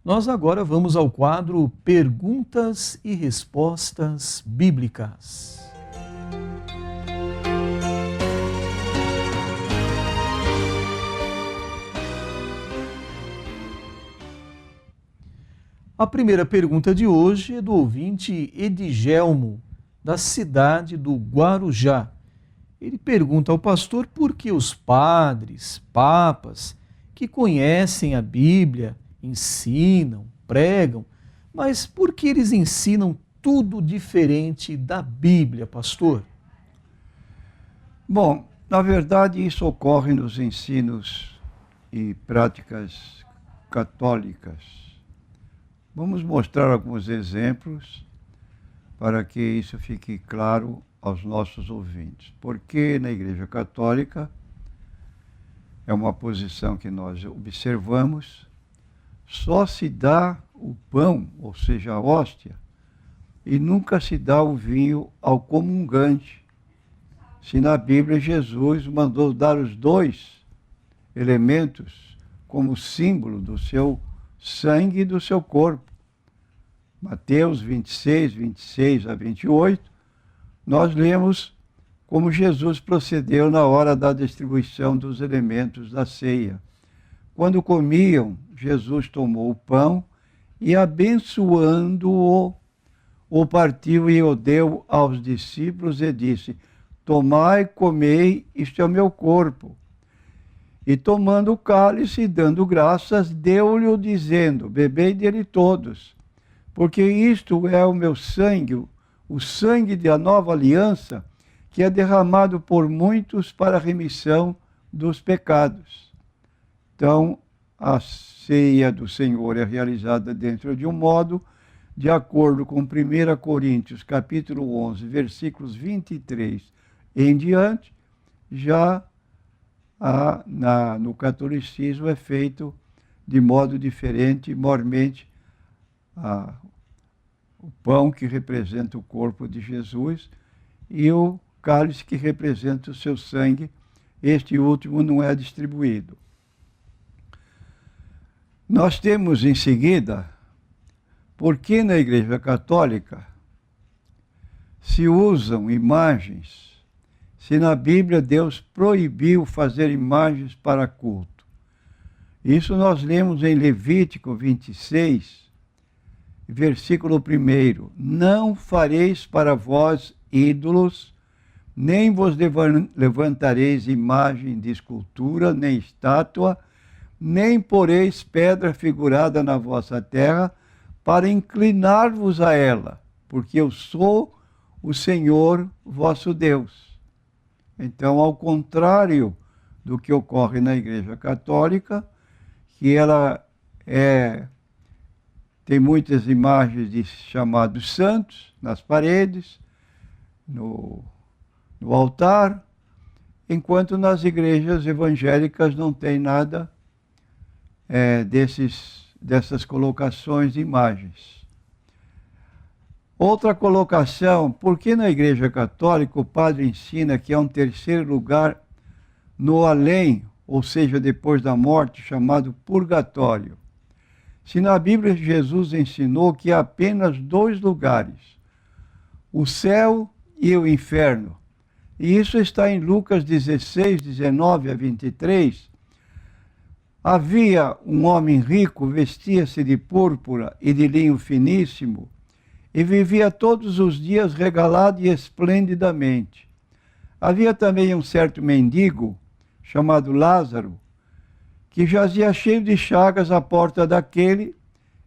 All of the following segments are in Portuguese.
Nós agora vamos ao quadro Perguntas e Respostas Bíblicas. A primeira pergunta de hoje é do ouvinte Edigelmo, da cidade do Guarujá. Ele pergunta ao pastor por que os padres, papas, que conhecem a Bíblia, ensinam, pregam, mas por que eles ensinam tudo diferente da Bíblia, pastor? Bom, na verdade isso ocorre nos ensinos e práticas católicas. Vamos mostrar alguns exemplos para que isso fique claro aos nossos ouvintes. Porque na Igreja Católica é uma posição que nós observamos, só se dá o pão, ou seja, a hóstia, e nunca se dá o vinho ao comungante. Se na Bíblia Jesus mandou dar os dois elementos como símbolo do seu sangue e do seu corpo. Mateus 26, 26 a 28, nós lemos como Jesus procedeu na hora da distribuição dos elementos da ceia. Quando comiam, Jesus tomou o pão e, abençoando-o, o partiu e o deu aos discípulos e disse: tomai, comei, isto é o meu corpo. E tomando o cálice e dando graças, deu-lhe dizendo: bebei dele todos, porque isto é o meu sangue, o sangue da nova aliança, que é derramado por muitos para a remissão dos pecados. Então, a ceia do Senhor é realizada dentro de um modo, de acordo com 1 Coríntios, capítulo 11, versículos 23 em diante, já no catolicismo é feito de modo diferente, mormente o pão que representa o corpo de Jesus e o cálice que representa o seu sangue. Este último não é distribuído. Nós temos em seguida, por que na Igreja Católica se usam imagens, se na Bíblia Deus proibiu fazer imagens para culto. Isso nós lemos em Levítico 26, versículo 1. Não fareis para vós ídolos, nem vos levantareis imagem de escultura, nem estátua, nem poreis pedra figurada na vossa terra, para inclinar-vos a ela, porque eu sou o Senhor vosso Deus. Então, ao contrário do que ocorre na Igreja Católica, que ela tem muitas imagens de chamados santos nas paredes, no altar, enquanto nas igrejas evangélicas não tem nada dessas colocações de imagens. Outra colocação: por que na Igreja Católica o padre ensina que há um terceiro lugar no além, ou seja, depois da morte, chamado purgatório? Se na Bíblia Jesus ensinou que há apenas dois lugares, o céu e o inferno, e isso está em Lucas 16, 19 a 23, havia um homem rico, vestia-se de púrpura e de linho finíssimo, e vivia todos os dias regalado e esplendidamente. Havia também um certo mendigo, chamado Lázaro, que jazia cheio de chagas à porta daquele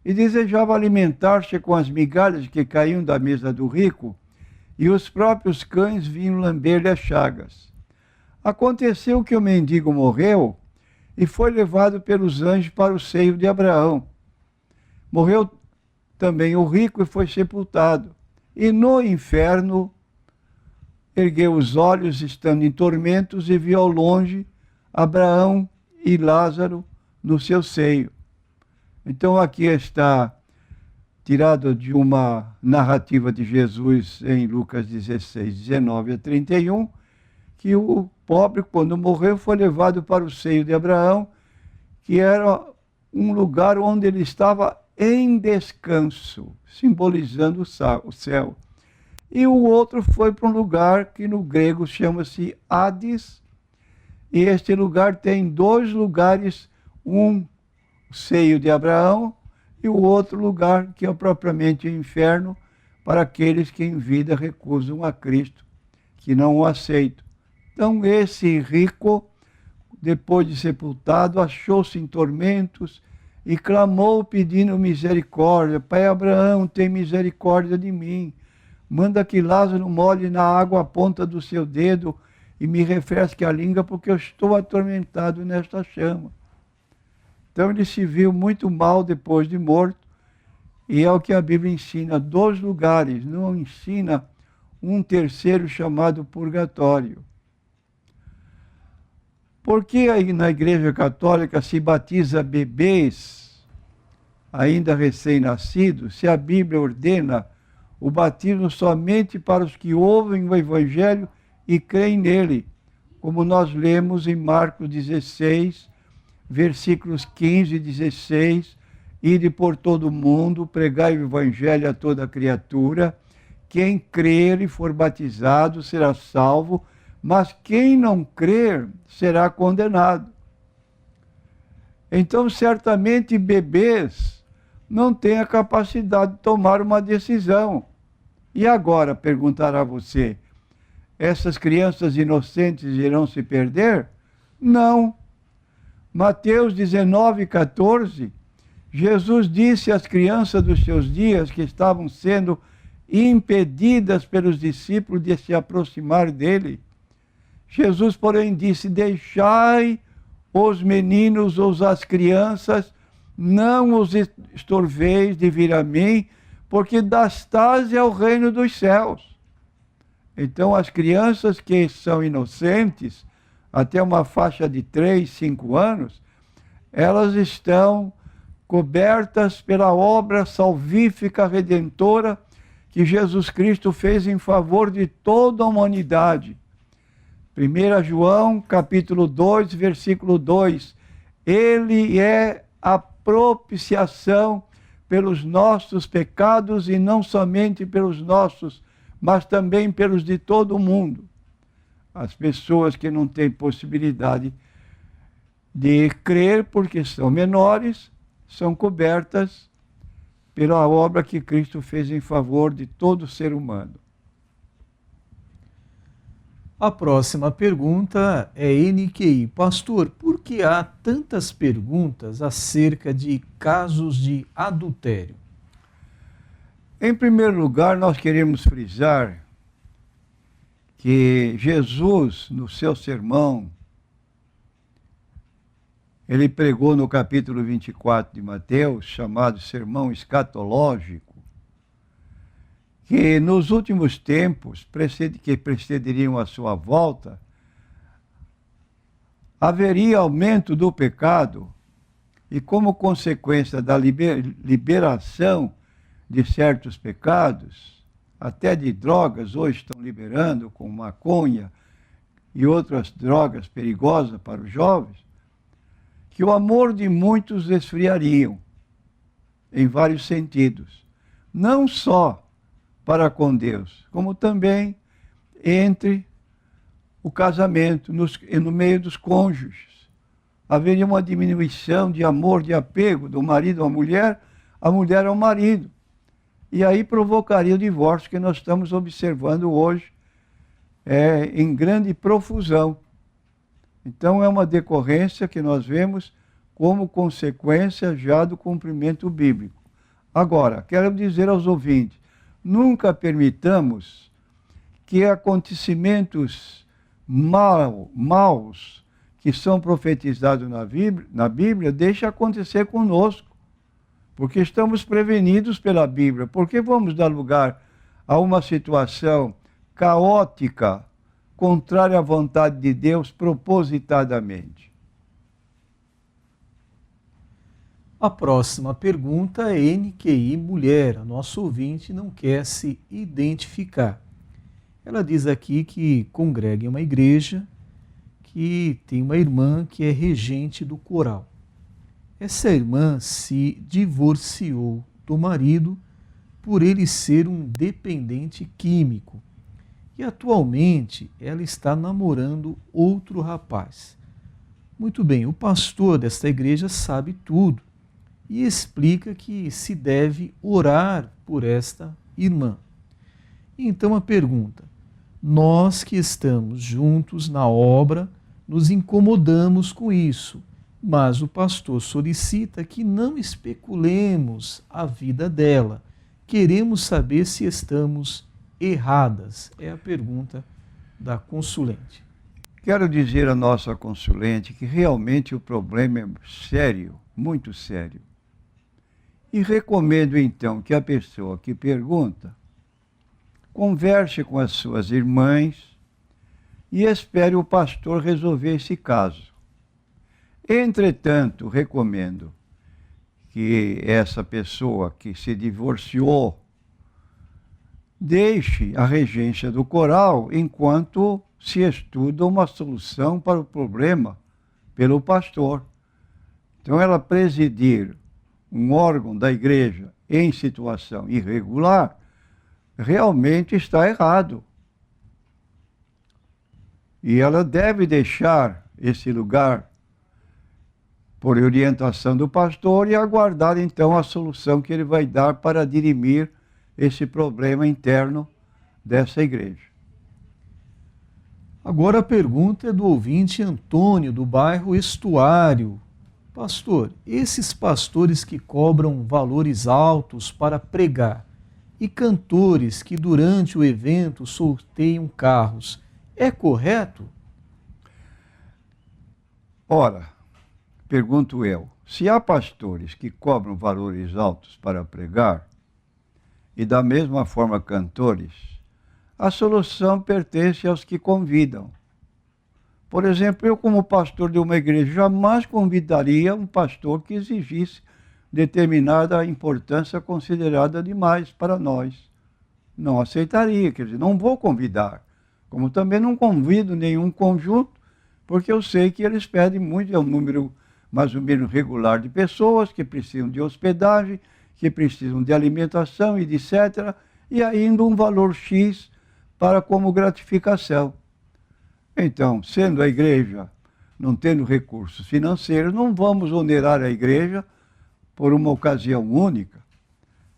e desejava alimentar-se com as migalhas que caíam da mesa do rico, e os próprios cães vinham lamber-lhe as chagas. Aconteceu que o mendigo morreu e foi levado pelos anjos para o seio de Abraão. Morreu também o rico e foi sepultado. E no inferno ergueu os olhos, estando em tormentos, e viu ao longe Abraão e Lázaro no seu seio. Então aqui está tirado de uma narrativa de Jesus em Lucas 16, 19 a 31, que o pobre, quando morreu, foi levado para o seio de Abraão, que era um lugar onde ele estava em descanso, simbolizando o céu. E o outro foi para um lugar que no grego chama-se Hades, e este lugar tem dois lugares, um o seio de Abraão e o outro lugar que é propriamente o inferno para aqueles que em vida recusam a Cristo, que não o aceitam. Então esse rico, depois de sepultado, achou-se em tormentos e clamou pedindo misericórdia. Pai Abraão, tem misericórdia de mim. Manda que Lázaro molhe na água a ponta do seu dedo e me refresque a língua, porque eu estou atormentado nesta chama. Então ele se viu muito mal depois de morto, e é o que a Bíblia ensina, dois lugares, não ensina um terceiro chamado purgatório. Por que aí na Igreja Católica se batiza bebês, ainda recém-nascidos, se a Bíblia ordena o batismo somente para os que ouvem o Evangelho e creem nele, como nós lemos em Marcos 16, versículos 15 e 16, ide por todo o mundo, pregai o Evangelho a toda criatura, quem crer e for batizado será salvo, mas quem não crer será condenado. Então, certamente, bebês não têm a capacidade de tomar uma decisão. E agora, perguntará você, essas crianças inocentes irão se perder? Não. Mateus 19, 14, Jesus disse às crianças dos seus dias que estavam sendo impedidas pelos discípulos de se aproximar dele. Jesus, porém, disse, deixai os meninos ou as crianças, não os estorveis de vir a mim, porque das tais é o reino dos céus. Então, as crianças que são inocentes, até uma faixa de 3, 5 anos, elas estão cobertas pela obra salvífica redentora que Jesus Cristo fez em favor de toda a humanidade. 1 João, capítulo 2, versículo 2, ele é a propiciação pelos nossos pecados, e não somente pelos nossos, mas também pelos de todo o mundo. As pessoas que não têm possibilidade de crer porque são menores, são cobertas pela obra que Cristo fez em favor de todo ser humano. A próxima pergunta é NQI. Pastor, por que há tantas perguntas acerca de casos de adultério? Em primeiro lugar, nós queremos frisar que Jesus, no seu sermão, ele pregou no capítulo 24 de Mateus, chamado Sermão Escatológico, que nos últimos tempos, que precederiam a sua volta, haveria aumento do pecado e, como consequência da liberação de certos pecados, até de drogas, hoje estão liberando, com maconha e outras drogas perigosas para os jovens, que o amor de muitos esfriariam, em vários sentidos. Não só para com Deus, como também entre o casamento, no meio dos cônjuges. Haveria uma diminuição de amor, de apego do marido à mulher, a mulher ao marido. E aí provocaria o divórcio que nós estamos observando hoje em grande profusão. Então é uma decorrência que nós vemos como consequência já do cumprimento bíblico. Agora, quero dizer aos ouvintes, nunca permitamos que acontecimentos maus que são profetizados na Bíblia deixem acontecer conosco, porque estamos prevenidos pela Bíblia. Por que vamos dar lugar a uma situação caótica, contrária à vontade de Deus, propositadamente? A próxima pergunta é NQI Mulher. A nossa ouvinte não quer se identificar. Ela diz aqui que congrega em uma igreja, que tem uma irmã que é regente do coral. Essa irmã se divorciou do marido por ele ser um dependente químico. E atualmente ela está namorando outro rapaz. Muito bem, o pastor desta igreja sabe tudo e explica que se deve orar por esta irmã. Então a pergunta: nós que estamos juntos na obra, nos incomodamos com isso, mas o pastor solicita que não especulemos a vida dela. Queremos saber se estamos erradas. É a pergunta da consulente. Quero dizer à nossa consulente que realmente o problema é sério, muito sério. E recomendo então que a pessoa que pergunta converse com as suas irmãs e espere o pastor resolver esse caso. Entretanto, recomendo que essa pessoa que se divorciou deixe a regência do coral enquanto se estuda uma solução para o problema pelo pastor. Então, ela presidir um órgão da igreja em situação irregular realmente está errado. E ela deve deixar esse lugar por orientação do pastor e aguardar então a solução que ele vai dar para dirimir esse problema interno dessa igreja. Agora a pergunta é do ouvinte Antônio, do bairro Estuário. Pastor, esses pastores que cobram valores altos para pregar e cantores que durante o evento sorteiam carros, é correto? Ora, pergunto eu, se há pastores que cobram valores altos para pregar e da mesma forma cantores, a solução pertence aos que convidam. Por exemplo, eu como pastor de uma igreja jamais convidaria um pastor que exigisse determinada importância considerada demais para nós. Não aceitaria, quer dizer, não vou convidar. Como também não convido nenhum conjunto, porque eu sei que eles pedem muito, é um número mais ou menos regular de pessoas que precisam de hospedagem, que precisam de alimentação e etc., e ainda um valor X para como gratificação. Então, sendo a igreja não tendo recursos financeiros, não vamos onerar a igreja por uma ocasião única.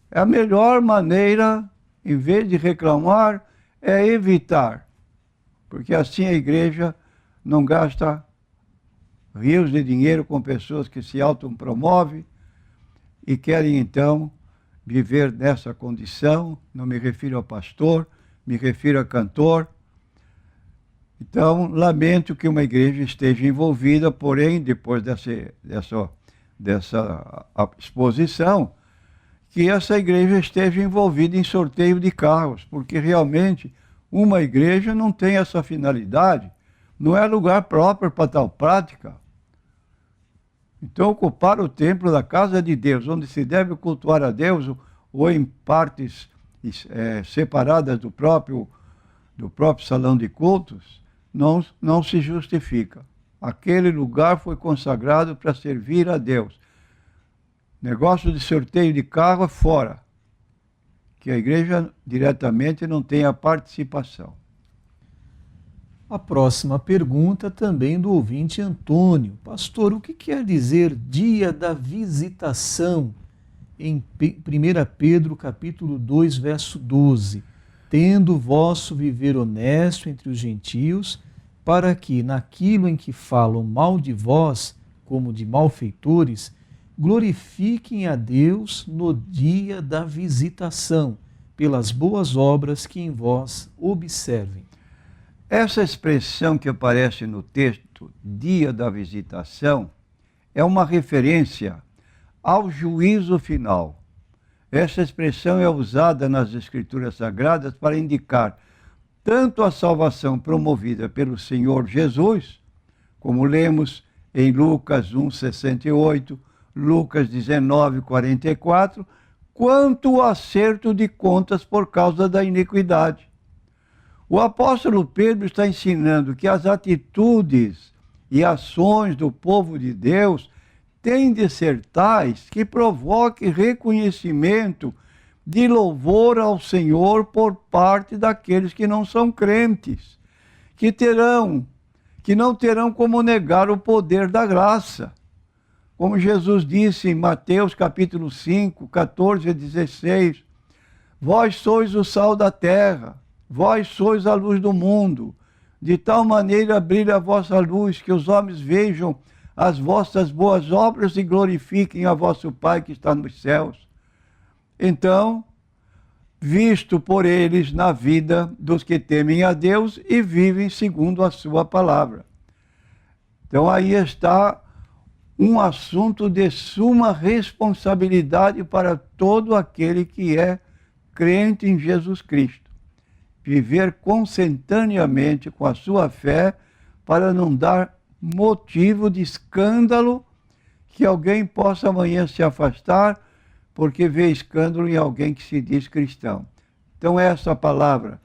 É a melhor maneira, em vez de reclamar, é evitar, porque assim a igreja não gasta rios de dinheiro com pessoas que se autopromovem e querem então viver nessa condição. Não me refiro a pastor, me refiro a cantor. Então, lamento que uma igreja esteja envolvida, porém, depois dessa exposição, que essa igreja esteja envolvida em sorteio de carros, porque realmente uma igreja não tem essa finalidade, não é lugar próprio para tal prática. Então, ocupar o templo da casa de Deus, onde se deve cultuar a Deus, ou em partes separadas do próprio salão de cultos, não se justifica. Aquele lugar foi consagrado para servir a Deus. Negócio de sorteio de carro é fora, que a igreja diretamente não tenha participação. A próxima pergunta também do ouvinte Antônio. Pastor, o que quer dizer dia da visitação em 1 Pedro capítulo 2, verso 12? Tendo vosso viver honesto entre os gentios, para que, naquilo em que falam mal de vós, como de malfeitores, glorifiquem a Deus no dia da visitação, pelas boas obras que em vós observem. Essa expressão que aparece no texto, dia da visitação, é uma referência ao juízo final. Essa expressão é usada nas Escrituras Sagradas para indicar tanto a salvação promovida pelo Senhor Jesus, como lemos em Lucas 1,68, Lucas 19,44, quanto o acerto de contas por causa da iniquidade. O apóstolo Pedro está ensinando que as atitudes e ações do povo de Deus têm de ser tais que provoque reconhecimento de louvor ao Senhor por parte daqueles que não são crentes, que não terão como negar o poder da graça. Como Jesus disse em Mateus capítulo 5, 14 a 16, vós sois o sal da terra, vós sois a luz do mundo, de tal maneira brilha a vossa luz, que os homens vejam as vossas boas obras e glorifiquem a vosso Pai que está nos céus. Então, visto por eles na vida dos que temem a Deus e vivem segundo a sua palavra. Então aí está um assunto de suma responsabilidade para todo aquele que é crente em Jesus Cristo. Viver consentaneamente com a sua fé para não dar motivo de escândalo que alguém possa amanhã se afastar porque vê escândalo em alguém que se diz cristão. Então essa palavra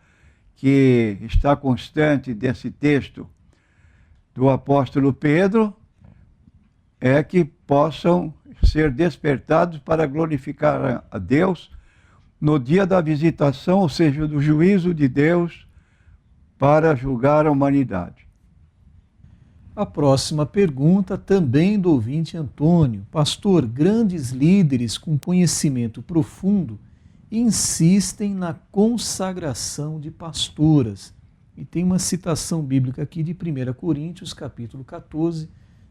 que está constante desse texto do apóstolo Pedro é que possam ser despertados para glorificar a Deus no dia da visitação, ou seja, do juízo de Deus para julgar a humanidade. A próxima pergunta também do ouvinte Antônio. Pastor, grandes líderes com conhecimento profundo insistem na consagração de pastoras. E tem uma citação bíblica aqui de 1 Coríntios, capítulo 14,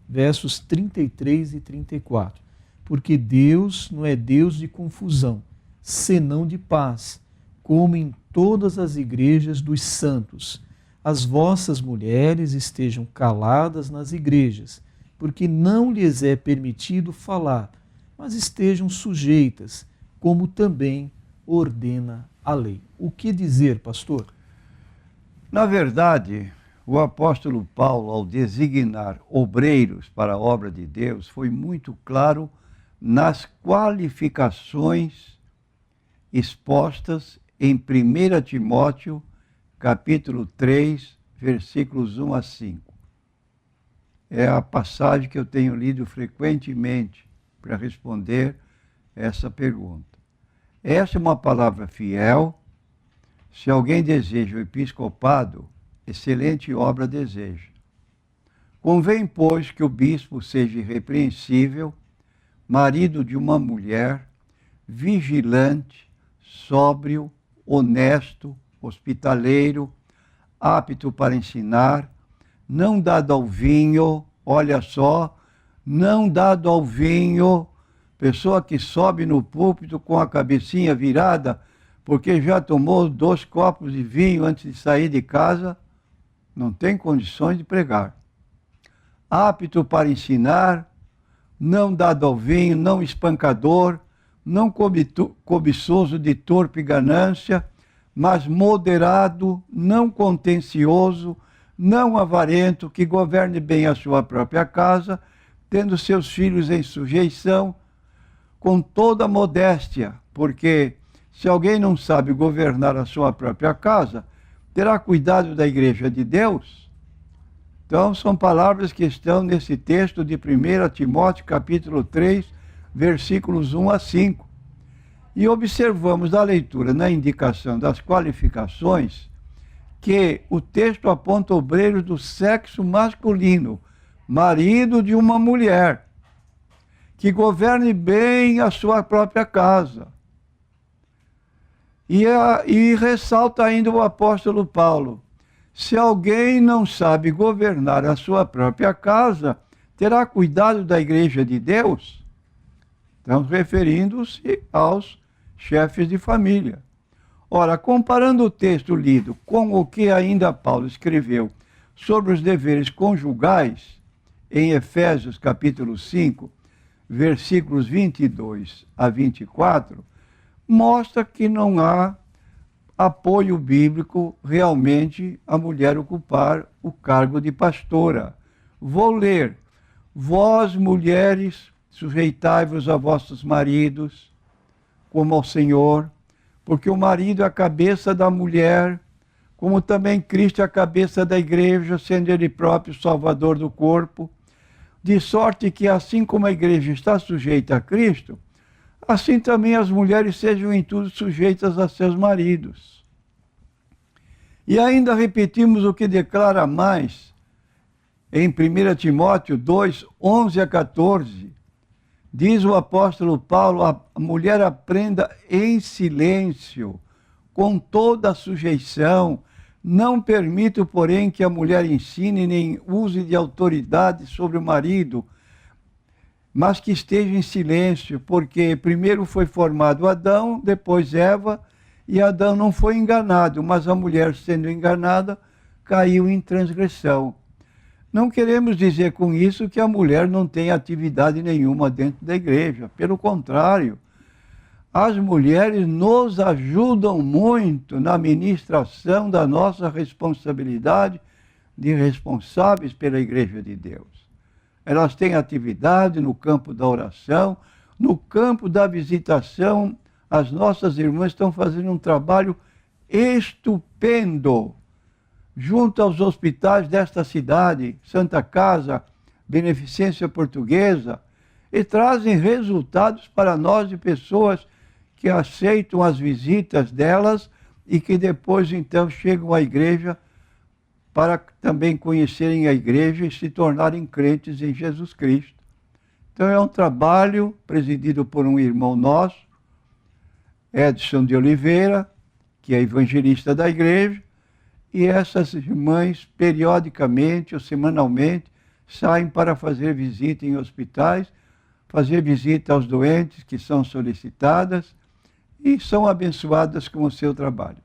versos 33 e 34. Porque Deus não é Deus de confusão, senão de paz, como em todas as igrejas dos santos. As vossas mulheres estejam caladas nas igrejas, porque não lhes é permitido falar, mas estejam sujeitas, como também ordena a lei. O que dizer, pastor? Na verdade, o apóstolo Paulo, ao designar obreiros para a obra de Deus, foi muito claro nas qualificações expostas em 1 Timóteo, capítulo 3, versículos 1 a 5. É a passagem que eu tenho lido frequentemente para responder essa pergunta. Essa é uma palavra fiel. Se alguém deseja o episcopado, excelente obra deseja. Convém, pois, que o bispo seja irrepreensível, marido de uma mulher, vigilante, sóbrio, honesto, hospitaleiro, apto para ensinar, não dado ao vinho, olha só, não dado ao vinho, pessoa que sobe no púlpito com a cabecinha virada, porque já tomou 2 copos de vinho antes de sair de casa, não tem condições de pregar. Apto para ensinar, não dado ao vinho, não espancador, não cobiçoso de torpe ganância, mas moderado, não contencioso, não avarento, que governe bem a sua própria casa, tendo seus filhos em sujeição, com toda modéstia, porque se alguém não sabe governar a sua própria casa, terá cuidado da igreja de Deus? Então, são palavras que estão nesse texto de 1 Timóteo, capítulo 3, versículos 1 a 5. E observamos da leitura, na indicação das qualificações, que o texto aponta obreiros do sexo masculino, marido de uma mulher, que governe bem a sua própria casa. E ressalta ainda o apóstolo Paulo, se alguém não sabe governar a sua própria casa, terá cuidado da igreja de Deus? Estamos referindo-se aos chefes de família. Ora, comparando o texto lido com o que ainda Paulo escreveu sobre os deveres conjugais, em Efésios capítulo 5, versículos 22 a 24, mostra que não há apoio bíblico realmente a mulher ocupar o cargo de pastora. Vou ler: vós, mulheres, sujeitai-vos a vossos maridos, como ao Senhor, porque o marido é a cabeça da mulher, como também Cristo é a cabeça da igreja, sendo ele próprio salvador do corpo. de sorte que assim como a igreja está sujeita a Cristo, assim também as mulheres sejam em tudo sujeitas a seus maridos. E ainda repetimos o que declara mais em 1 Timóteo 2, 11 a 14. Diz o apóstolo Paulo, a mulher aprenda em silêncio, com toda a sujeição. Não permito, porém, que a mulher ensine nem use de autoridade sobre o marido, mas que esteja em silêncio, porque primeiro foi formado Adão, depois Eva, e Adão não foi enganado, mas a mulher, sendo enganada, caiu em transgressão. Não queremos dizer com isso que a mulher não tem atividade nenhuma dentro da igreja. Pelo contrário, as mulheres nos ajudam muito na ministração da nossa responsabilidade de responsáveis pela igreja de Deus. Elas têm atividade no campo da oração, no campo da visitação. As nossas irmãs estão fazendo um trabalho estupendo junto aos hospitais desta cidade, Santa Casa, Beneficência Portuguesa, e trazem resultados para nós de pessoas que aceitam as visitas delas e que depois então chegam à igreja para também conhecerem a igreja e se tornarem crentes em Jesus Cristo. Então é um trabalho presidido por um irmão nosso, Edson de Oliveira, que é evangelista da igreja, e essas irmãs, periodicamente ou semanalmente, saem para fazer visita em hospitais, fazer visita aos doentes que são solicitadas e são abençoadas com o seu trabalho.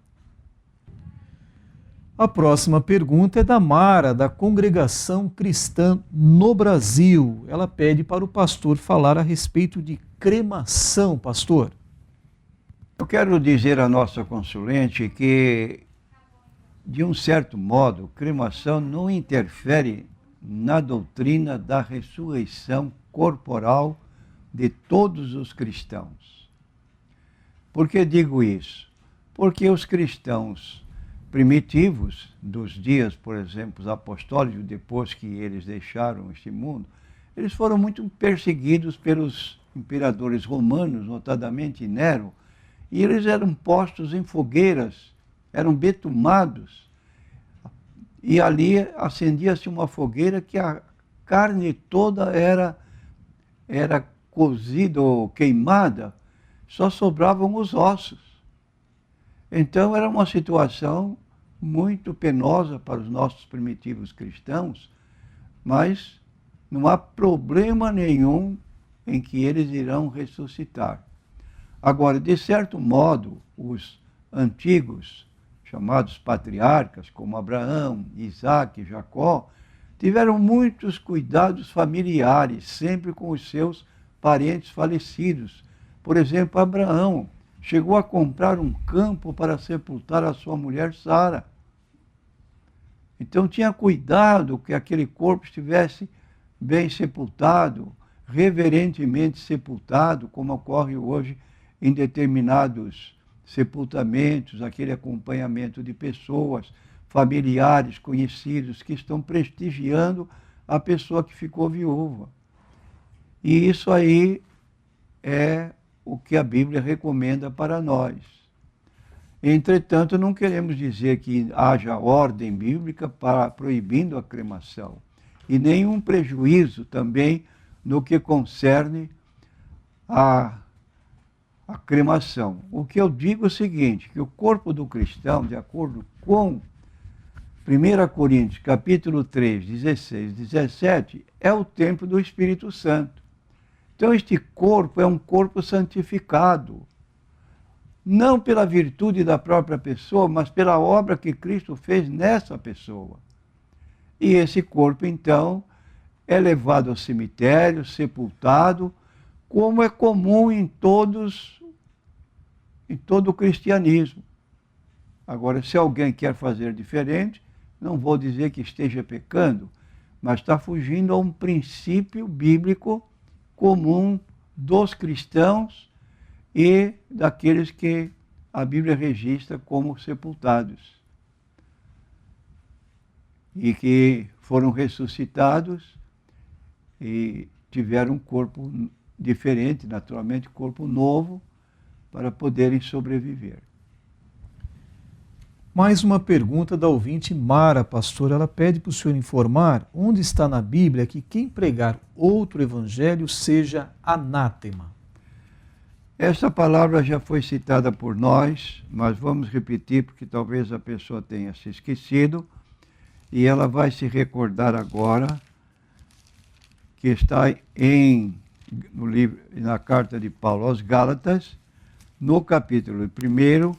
A próxima pergunta é da Mara, da Congregação Cristã no Brasil. Ela pede para o pastor falar a respeito de cremação, pastor. Eu quero dizer à nossa consulente que, de um certo modo, cremação não interfere na doutrina da ressurreição corporal de todos os cristãos. Por que digo isso? Porque os cristãos primitivos, dos dias, por exemplo, apostólicos, depois que eles deixaram este mundo, eles foram muito perseguidos pelos imperadores romanos, notadamente Nero, e eles eram postos em fogueiras, eram betumados, e ali acendia-se uma fogueira que a carne toda era cozida ou queimada, só sobravam os ossos. Então era uma situação muito penosa para os nossos primitivos cristãos, mas não há problema nenhum em que eles irão ressuscitar. Agora, de certo modo, os antigos, chamados patriarcas, como Abraão, Isaac, Jacó, tiveram muitos cuidados familiares, sempre com os seus parentes falecidos. Por exemplo, Abraão chegou a comprar um campo para sepultar a sua mulher Sara. Então tinha cuidado que aquele corpo estivesse bem sepultado, reverentemente sepultado, como ocorre hoje em determinados sepultamentos, aquele acompanhamento de pessoas, familiares, conhecidos, que estão prestigiando a pessoa que ficou viúva. E isso aí é o que a Bíblia recomenda para nós. Entretanto, não queremos dizer que haja ordem bíblica para proibindo a cremação, e nenhum prejuízo também no que concerne a cremação. O que eu digo é o seguinte, que o corpo do cristão, de acordo com 1 Coríntios, capítulo 3, 16, 17, é o templo do Espírito Santo. Então, este corpo é um corpo santificado, não pela virtude da própria pessoa, mas pela obra que Cristo fez nessa pessoa. E esse corpo, então, é levado ao cemitério, sepultado, como é comum em todo o cristianismo. Agora, se alguém quer fazer diferente, não vou dizer que esteja pecando, mas está fugindo a um princípio bíblico comum dos cristãos e daqueles que a Bíblia registra como sepultados e que foram ressuscitados e tiveram um corpo diferente, naturalmente, corpo novo, para poderem sobreviver. Mais uma pergunta da ouvinte Mara, pastor. Ela pede para o senhor informar onde está na Bíblia que quem pregar outro evangelho seja anátema. Essa palavra já foi citada por nós, mas vamos repetir porque talvez a pessoa tenha se esquecido e ela vai se recordar agora, que está no livro, na carta de Paulo aos Gálatas, no capítulo 1.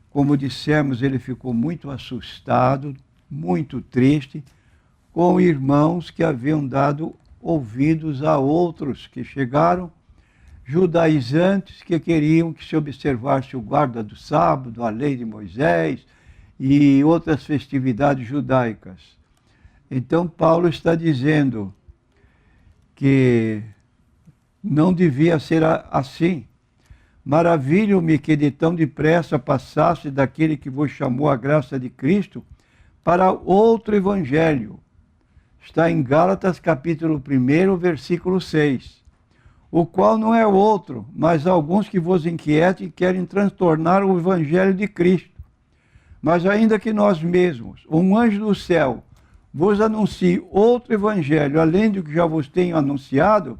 Como dissemos, ele ficou muito assustado, muito triste, com irmãos que haviam dado ouvidos a outros que chegaram, judaizantes que queriam que se observasse o guarda do sábado, a lei de Moisés e outras festividades judaicas. Então Paulo está dizendo que não devia ser assim. Maravilho-me que de tão depressa passasse daquele que vos chamou a graça de Cristo para outro evangelho. Está em Gálatas capítulo 1, versículo 6. O qual não é outro, mas alguns que vos inquietem e querem transtornar o evangelho de Cristo. Mas ainda que nós mesmos, um anjo do céu, vos anuncie outro evangelho, além do que já vos tenho anunciado,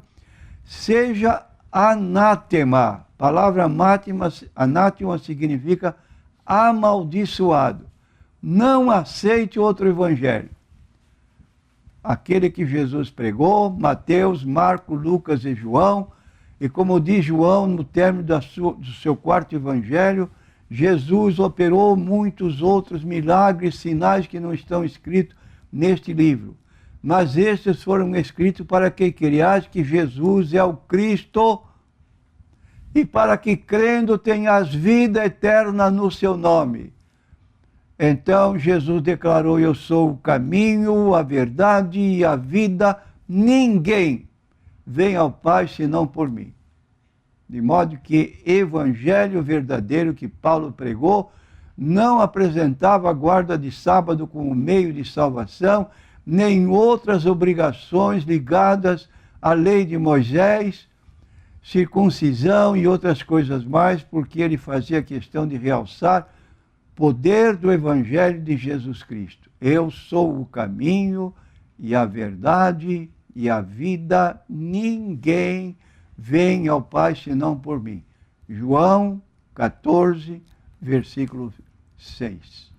seja anátema. A palavra anátema significa amaldiçoado. Não aceite outro evangelho. Aquele que Jesus pregou, Mateus, Marcos, Lucas e João, e como diz João no término do seu quarto evangelho, Jesus operou muitos outros milagres, sinais que não estão escritos neste livro. Mas estes foram escritos para que creias que Jesus é o Cristo, e para que, crendo, tenhas vida eterna no seu nome. Então Jesus declarou: eu sou o caminho, a verdade e a vida, ninguém vem ao Pai senão por mim. De modo que evangelho verdadeiro que Paulo pregou não apresentava a guarda de sábado como meio de salvação, nem outras obrigações ligadas à lei de Moisés, circuncisão e outras coisas mais, porque ele fazia questão de realçar o poder do Evangelho de Jesus Cristo. Eu sou o caminho e a verdade e a vida, ninguém vem ao Pai senão por mim. João 14, versículo 6.